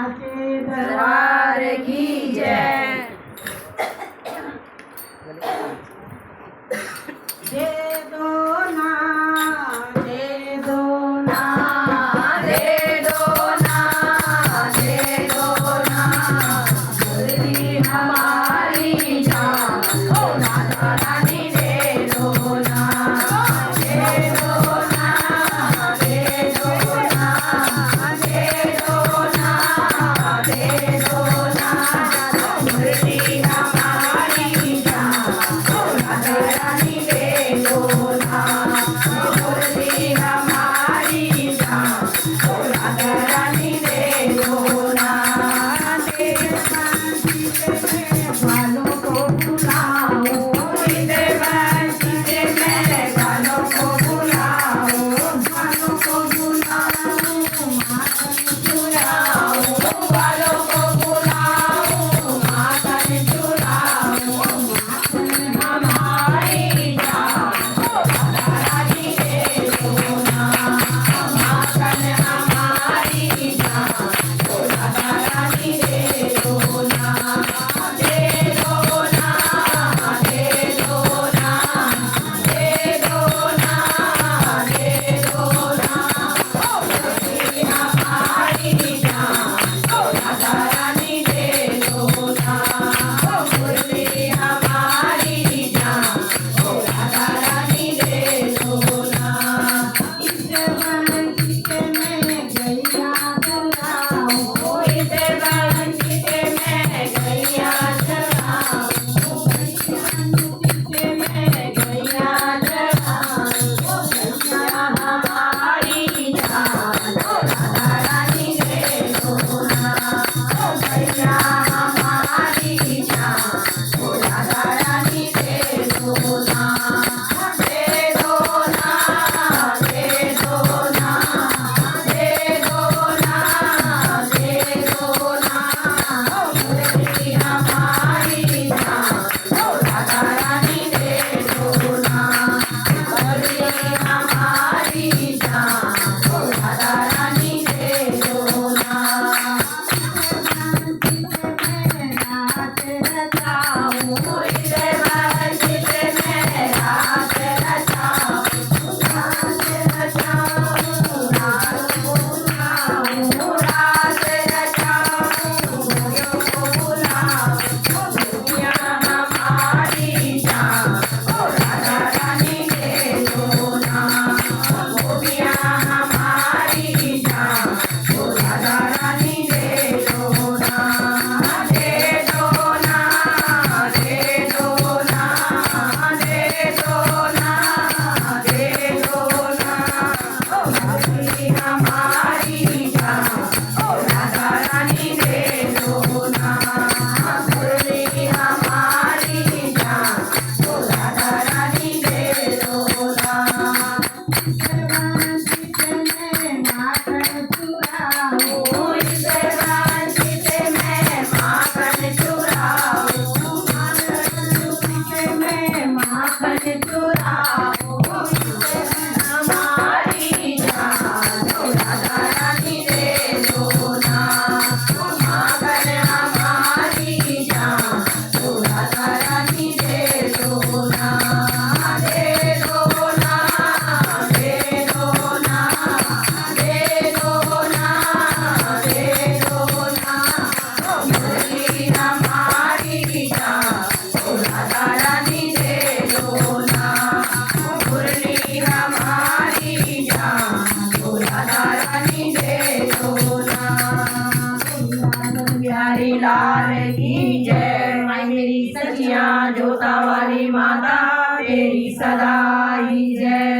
साचे दरबार की जय। दे दो ना, दे दो ना, दे दो ना, दे दो ना, मुरली हमारी जान, ओ राधा रानी दे दो ना, दे दो ना, दे दो ना, दे दो ना, दे दो ना, मुरली हमारी जान, ओ राधा रानी दे दो ना, मुरली हमारी जान, ओ राधा रानी दे दो ना। वालों को बुलाओ, सीधे सीधे मेरे वालों को बुलाओ, वालों को बुलाओ, माखन चुराओ, वालों को बुलाओ, माखन चुराओ, माखन हमारी जान, ओ राधा रानी दे दो ना, माखन हमारी जान, ओ राधा रानी दे दो ना, दे दो ना, दे दो ना, दे दो ना, दे दो ना, ओ मुरली हमारी जान, ओ राधा रानी दे दो ना, ओ मुरली हमारी जान, ओ राधा रानी दे दो ना। इसे बंसीते में गैया चलाओ, इसे बंसीते में गैया चलाओ, बंसीते में गैया चलाओ, गैया हमारी जान, ओ राधा रानी दे दो ना, ओ गैया हमारी जान, ओ राधा रानी दे दो ना, दे दो ना, दे दो ना, दे दो ना, दे दो ना, ओ मुरली हमारी जान, ओ राधा रानी दे दो ना, मुरली हमारी जान, ओ राधा रानी दे दो ना। रात रचाओ, इसे बंसीते में रात रचाओ, रात रचाओ, रात को बुलाओ, रात रचाओ, गोरियों को बुलाओ, ओ गोरियां हमारी जान, ओ राधा रानी दे दो ना, ओ गोरियां हमारी जान, ओ राधा रानी दे दो ना, दे दो ना, दे दो ना, दे दो ना, दे दो ना, ओ मुरली हमारी जान, ओ राधा रानी दे दो ना, मुरली हमारी जान, ओ राधा रानी दे दो ना। बंसीते में माखन चुराओ, इसे बंसीते में माखन चुराओ, बंसीते में माखन चुराओ, इसे हमारी जान, ओ राधा रानी दे दो ना, माखन हमारी जान, ओ राधा रानी दे दो ना, दे दो ना, दे दो ना, दे दो ना, दे दो ना, ओ मुरली हमारी जान, ओ राधा रानी दे दो ना, मुरली हमारी जान, ओ राधा रानी दे दो ना। बिहारी लाल की जय। माई मेरी सचिया जोता वाली माता तेरी सदा ही जय।